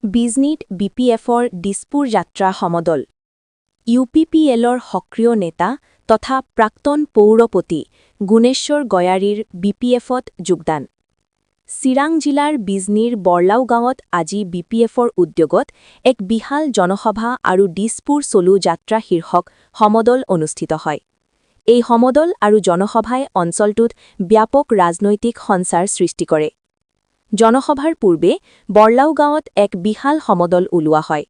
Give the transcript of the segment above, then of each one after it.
বিজনীত বিপিএফৰ দিছপুৰ যাত্ৰা সমদল ইউপিপিএলৰ সক্ৰিয় নেতা তথা প্ৰাক্তন পৌৰপতি গুণেশ্বৰ গয়াৰীৰ বিপিএফত যোগদান চিৰাং জিলাৰ বিজনীৰ বৰলাও গাঁৱত আজি বিপিএফৰ উদ্যোগত এক বিশাল জনসভা আৰু দিছপুৰ চলু যাত্ৰা শীৰ্ষক সমদল অনুষ্ঠিত হয় এই সমদল আৰু জনসভাই অঞ্চলটোত ব্যাপক ৰাজনৈতিক সঞ্চাৰ সৃষ্টি কৰে জনসভাৰ পূৰ্বে বৰলাও গাঁৱত এক বিশাল সমদল ওলোৱা হয়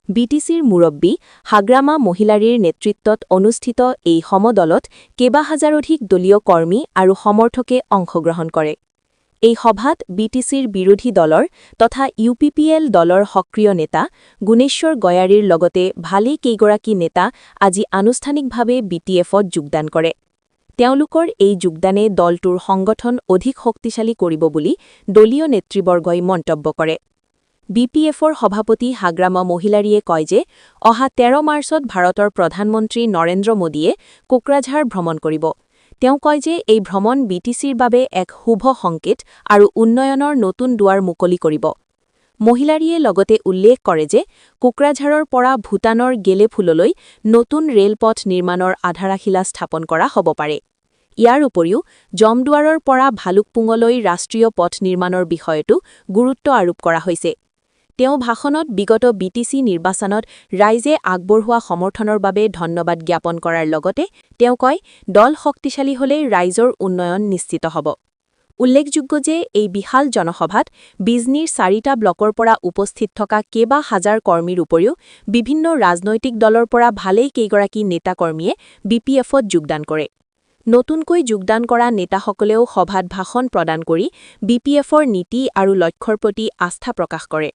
বিটিচিৰ মুৰব্বী হাগ্ৰামা মহিলাৰীৰ নেতৃত্বত অনুষ্ঠিত এই সমদলত কেইবাহাজাৰ অধিক দলীয় কৰ্মী আৰু সমৰ্থকে অংশগ্ৰহণ কৰে এই সভাত বিটিচিৰ বিৰোধী দলৰ তথা ইউপিপিএল দলৰ সক্ৰিয় নেতা গুণেশ্বৰ গয়াৰীৰ লগতে ভালেই কেইগৰাকী নেতা আজি আনুষ্ঠানিকভাৱে বিটিএফত যোগদান কৰে তেওঁলোকৰ এই যোগদানে দলটোৰ সংগঠন অধিক শক্তিশালী কৰিব বুলি দলীয় নেতৃবৰ্গই মন্তব্য কৰে বিপিএফৰ সভাপতি হাগ্ৰামা মহিলাৰীয়ে কয় যে অহা ১৩ মাৰ্চত ভাৰতৰ প্ৰধানমন্ত্ৰী নৰেন্দ্ৰ মোদীয়ে কোকৰাঝাৰ ভ্ৰমণ কৰিব তেওঁ কয় যে এই ভ্ৰমণ বিটিচিৰ বাবে এক শুভ সংকেত আৰু উন্নয়নৰ নতুন দুৱাৰ মুকলি কৰিব মহিলাৰীয়ে লগতে উল্লেখ কৰে যে কোকৰাঝাৰৰ পৰা ভূটানৰ গেলেফুললৈ নতুন ৰেলপথ নিৰ্মাণৰ আধাৰশিলা স্থাপন কৰা হ'ব পাৰে ইয়াৰ উপৰিও জমদুৱাৰৰ পৰা ভালুকপুঙলৈ ৰাষ্ট্ৰীয় পথ নিৰ্মাণৰ বিষয়তো গুৰুত্ব আৰোপ কৰা হৈছে তেওঁ ভাষণত বিগত বিটিচি নিৰ্বাচনত ৰাইজে আগবঢ়োৱা সমৰ্থনৰ বাবে ধন্যবাদ জ্ঞাপন কৰাৰ লগতে তেওঁ কয় দল শক্তিশালী হ'লে ৰাইজৰ উন্নয়ন নিশ্চিত হ'ব উল্লেখযোগ্য যে এই বিশাল জনসভাত বিজনীৰ ৪টা ব্লকৰ পৰা উপস্থিত থকা কেইবা হাজাৰ কৰ্মীৰ উপৰিও বিভিন্ন ৰাজনৈতিক দলৰ পৰা ভালেই কেইগৰাকী নেতাকৰ্মীয়ে বিপিএফত যোগদান কৰে নতুনকৈ যোগদান কৰা নেতাসকলেও সভাত ভাষণ প্ৰদান কৰি বিপিএফৰ নীতি আৰু লক্ষ্যৰ প্ৰতি আস্থা প্ৰকাশ কৰে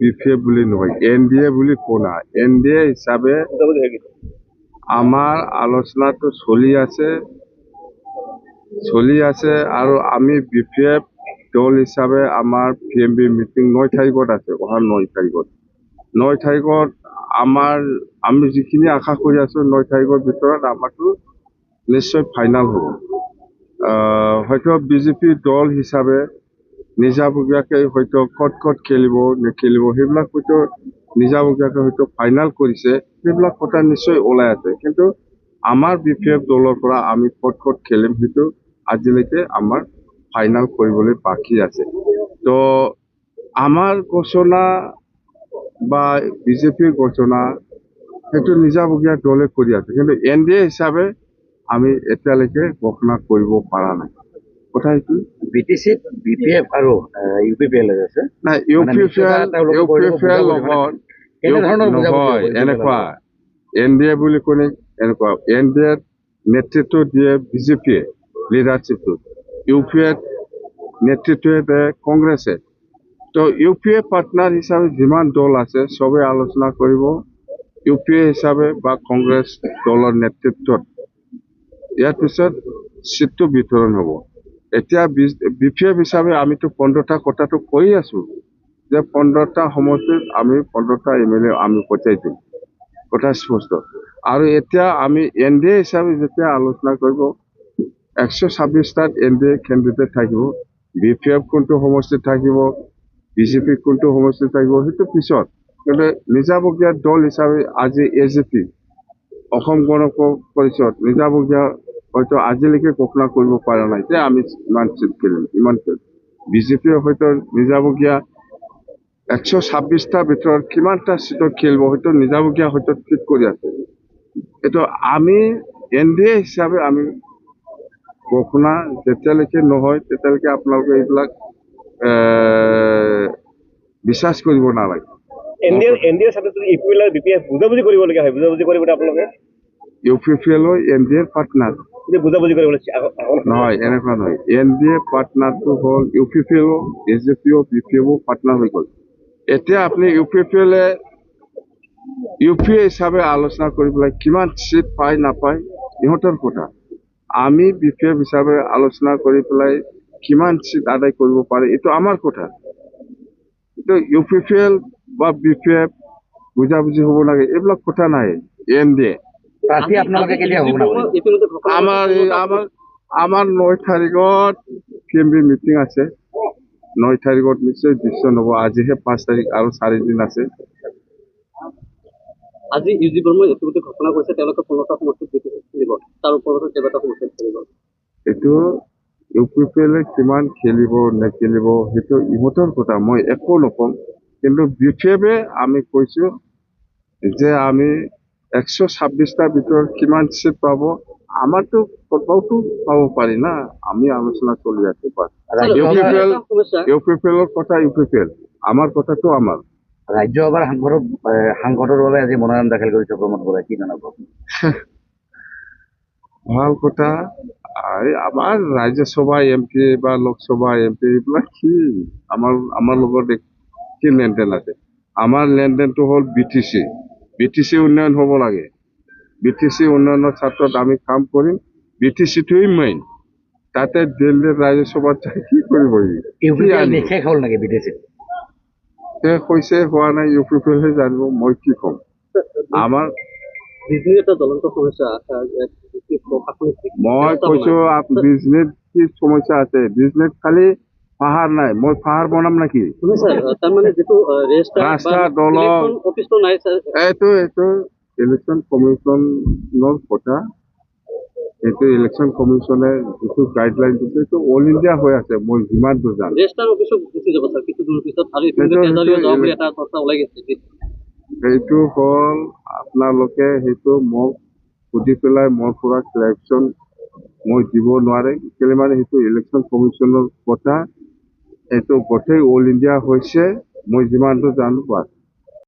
বিপিএফ বুলি নহয় এনডিএ বুলি কোনা এনডিএ হিচাপে আমাৰ আলোচনাটো চলি আছে আৰু আমি বিপিএফ দল হিচাপে আমাৰ পিএমবি মিটিং ৯ তাৰিখত আছে অহা ৯ তাৰিখত আমি যিখিনি আশা কৰি আছো 9 তাৰিখৰ ভিতৰত আমাৰটো নিশ্চয় ফাইনাল হ'ব হয়তো বিজেপি দল হিচাপে নিজাববীয়াকৈ হয়তো ক'ত খেলিব নেখেলিব সেইবিলাক হয়তো নিজাববীয়াকৈ হয়তো ফাইনাল কৰিছে সেইবিলাক কথা নিশ্চয় ওলাই আছে কিন্তু আমাৰ বিপিএফ দলৰ পৰা আমি ক'ত খেলিম সেইটো আজিলৈকে আমাৰ ফাইনাল কৰিবলৈ বাকী আছে তো আমাৰ ঘোষণা বা বিজেপিৰ ঘোষণা সেইটো নিজাববীয়া দলে কৰি আছে কিন্তু এনডিএ হিচাপে আমি এতিয়ালৈকে ঘোষণা কৰিব পৰা নাই কথা কি বিটিচিত বিপিএফ আৰু ইউপিপিএল আছে না ইউপিপিএল নহয় এনেকুৱা এনডিএ বুলি ক'লে এনেকুৱা এনডিএৰ নেতৃত্ব দিয়ে বিজেপিয়ে লিডাৰশ্বিপটো ইউপিএ নেতৃত্ব দিয়ে কংগ্ৰেছে তো ইউপিএ পাৰ্টনাৰ হিচাপে যিমান দল আছে চবে আলোচনা কৰিব ইউপিএ হিচাপে বা কংগ্ৰেছ দলৰ নেতৃত্বত ইয়াৰ পিছত চিটটো বিতৰণ হ'ব এতিয়া বিপিএফ হিচাপে আমিতো 15টা কথাটো কৈ আছো যে 15টা সমষ্টিত আমি 15টা এমএলএ আমি পঠাই দিম কথা স্পষ্ট আৰু এতিয়া আমি এনডিএ হিচাপে যেতিয়া আলোচনা কৰিব 126টাত এনডিএ কেণ্ডিডেট থাকিব বিপিএফ কোনটো সমষ্টিত থাকিব বিজেপি কোনটো সমষ্টিত থাকিব সেইটো পিছত কিন্তু নিজাববীয়া দল হিচাপে আজি এজেপি অসম গণ পৰিষদ নিজাববীয়া হয়তো আজিলৈকে ঘোষণা কৰিব পৰা নাই যে আমি ইমান চিট খেলিম ইমান বিজেপিয়ে হয়তো নিজাববীয়া 126টা ভিতৰত কিমানটা চিটত খেলিব হয়তো নিজাববীয়া হয়তো ঠিক কৰি আছে এইটো আমি এনডিএ হিচাপে আমি ঘোষণা যেতিয়ালৈকে নহয় তেতিয়ালৈকে আপোনালোকে এইবিলাক বিশ্বাস কৰিব নালাগে এনডিএৰ সাথে ইউপিপিএল আৰু বিপিএফ বুজাবুজি কৰিবলগীয়া হয় বুজাবুজি কৰিব আপোনালোকে ইউপিপিএল এনডিএৰ পাৰ্টনাৰ বুজাবুজি কৰিব নহয় এনেকুৱা নহয় এনডিএ পাৰ্টনাৰটো হ'ল ইউপিপিএল এজেপিও বিপিএফও পাৰ্টনাৰ হৈ গ'ল এতিয়া আপুনি ইউপিপিএলে ইউপিএ হিচাপে আলোচনা কৰি পেলাই কিমান চিট পায় নাপায় ইহঁতৰ কথা আমি বিপিএফ হিচাপে আলোচনা কৰি পেলাই কিমান চিট আদায় কৰিব পাৰে এইটো আমাৰ কথা কিন্তু ইউপিপিএল বা বিপিএফ বুজাবুজি হ'ব লাগে এইবিলাক কথা নাই এনডিএ প্ৰাৰ্থী আপোনালোকে কেতিয়া হ'ব আমাৰ 9 তাৰিখত পিএমবি মিটিং আছে 9 তাৰিখত নিশ্চয় ডিচিশ্যন হ'ব। আজিহে 5 তাৰিখ আৰু 4 দিন আছে। আজি ইউ জি বৰ্মই ইতিমধ্যে ঘোষণা কৰিছে তেওঁলোকে 15টা সমষ্টিত বিজেপি খেলিব, তাৰ ওপৰতো কেইবাটা সমষ্টিত খেলিব। এইটো ইউ পি পি এলে কিমান খেলিব নেখেলিব সেইটো ইহঁতৰ কথা, মই একো নকওঁ। কিন্তু বিশেষভাৱে আমি কৈছো যে আমি 126টাৰ ভিতৰত কিমান চিট পাব, আমাৰতো কোথাওতো পাব পাৰি না, আমি আলোচনা চলি আছো। ইউ পি পি এলৰ কথা ইউ পি পি এল, আমাৰ কথাটো আমাৰ। ৰাজ্যসভাৰ সাংসদৰ বাবে আজি মনোনয়ন দাখিল কৰিছে প্ৰমোদ বৰাই, কি জনাব? ভাল কথা। আমাৰ ৰাজ্যসভা এমপি বা লোকসভা এমপি এইবিলাক কি আমাৰ লগত কি লেনদেন আছে? আমাৰ লেনদেনটো হ'ল BTC উন্নয়ন হ'ব লাগে। BTC উন্নয়নৰ ক্ষেত্ৰত আমি কাম কৰিম। BTCটোৱেই মেইন। তাতে দিল্লীৰ ৰাজ্যসভাত কি কৰিব? শেষ হ'ল নেকি বিদেশী? শেষ হৈছে হোৱা নাই, ইউ পি পি এলহে জানিব, মই কি ক'ম। আমাৰ বিজেপিৰ এটা জ্বলন্ত সমস্যা মই কৈছো বিজনেছ কি সমস্যা আছে? বিজনেছ খালি পাহাৰ নাই, মই পাহাৰ বনাম নেকি? তাৰমানে যিটো ৰাস্তা দলং অফিচটো নাই স্যাৰ। এইটো ইলেকশ্যন কমিশ্যনৰ কথা। এইটো ইলেকশ্যন কমিশ্যনে যিটো গাইডলাইন দিছে এইটো অল ইণ্ডিয়া হৈ আছে, মই যিমান দূৰ জানো। ৰেজিষ্টাৰ অফিচত গুচি যাব স্যাৰ কিছু দিনৰ পিছত, আৰু কেজৰিৱাল যাব বুলি এটা কথা ওলাই গৈছে। সেইটো হ'ল আপোনালোকে সেইটো মোক সুধি পেলাই মোৰ পৰা ক্লেৰিফিকেশ্যন মই দিব নোৱাৰে, কেলে মানে সেইটো ইলেকশ্যন কমিশ্যনৰ কথা। এইটো গোটেই অল ইণ্ডিয়া হৈছে, মই যিমান দূৰ জানো বাছ।